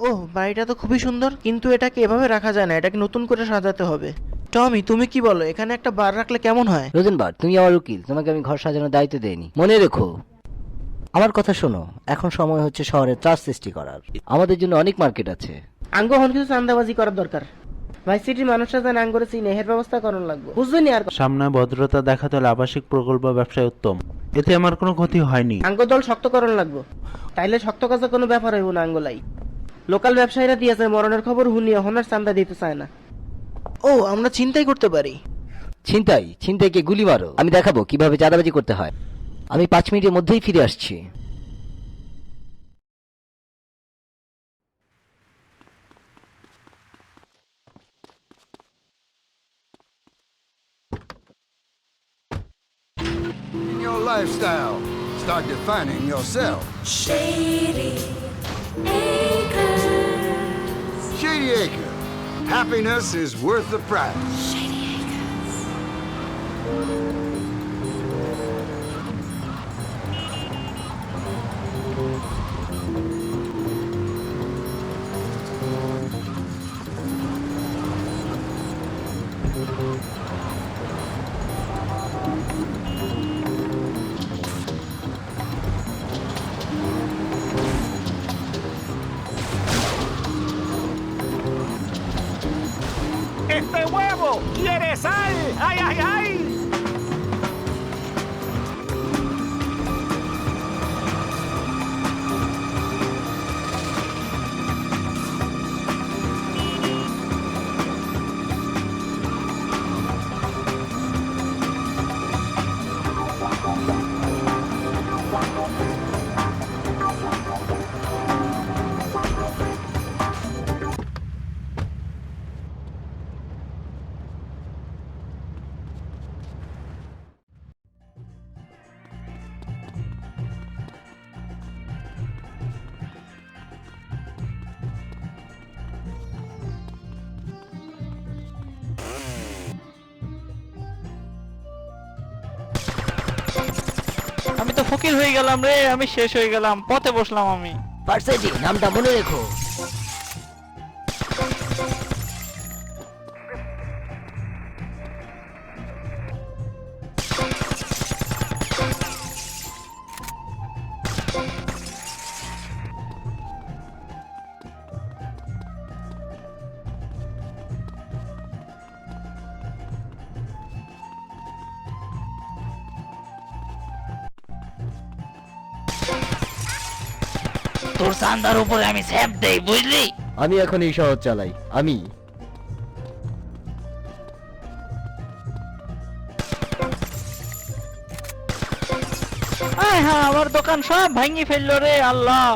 ওহ, বাড়িটা তো খুবই সুন্দর, কিন্তু এটাকে এভাবে রাখা যায় না, এটাকে নতুন করে সাজাতে হবে। টমি, তুমি কি বলো, এখানে একটা বার রাখলে কেমন হয়? রোজেনবার্গ, তুমি আমার উকিল, তোমাকে আমি ঘর সাজানোর দায়িত্ব দেইনি। মনে রেখো, আমার কথা শোনো, এখন সময় হচ্ছে শহরে ত্রাস সৃষ্টি করার। আমাদের জন্য অনেক মার্কেট আছে। আঙ্গ হন কিছু চান্দাবাজি করার দরকার। ভাই সিটির মানুষরা যেন আঙ্গরে চিনে এর ব্যবস্থা করণ লাগবে, বুঝলি আর? সামনে ভদ্রতা দেখাতে হলে আবাসিক প্রকল্প ব্যবসায় উত্তম। এতে আমার কোনো ক্ষতি হয়নি। আঙ্গ দল শক্তকরণ লাগবো, তাইলে শক্ত কাজে কোনো ব্যাপার হইব না আঙ্গলাই। লোকাল ব্যবসায়ীরা দিয়েছে মরণের খবর হুনিয়ে হনার চান্দা দিতে চায় না। ও, আমরা চিন্তাই করতে পারি। ছিনতাইকে গুলি মারো, আমি দেখাবো কিভাবে চাঁদাবাজি করতে হয়। আমি 5 মিনিটের মধ্যেই ফিরে আসছি। In your lifestyle, start defining yourself. Shady Acres. Shady Acre. Happiness is worth the price. Shady Acres. ¡Este huevo quiere sal! ¡Ay, ay, ay! আমি তো ফকির হয়ে গেলাম রে, আমি শেষ হয়ে গেলাম, পথে বসলাম আমি। পার্সেজি, নামটা মনে রেখো। তোর চান্দার উপরে আমি স্যাপ দেই, বুঝলি? আমি এখন এই শহর চালাই, আমি। আয় হ্যাঁ, আমার দোকান সব ভাঙি ফেললো রে আল্লাহ।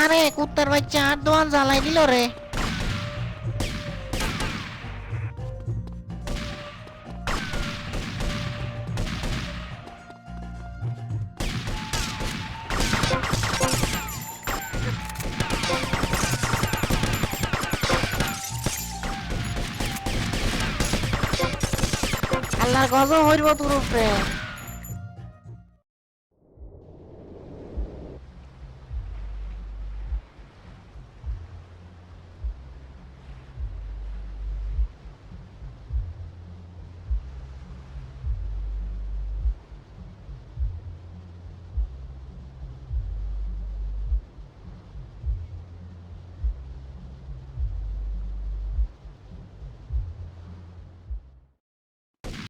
আরে কুত্তার বাচ্চা আর দোয়ান জ্বালাই দিল রে। আল্লাহর গজব হইব তোর উপরে।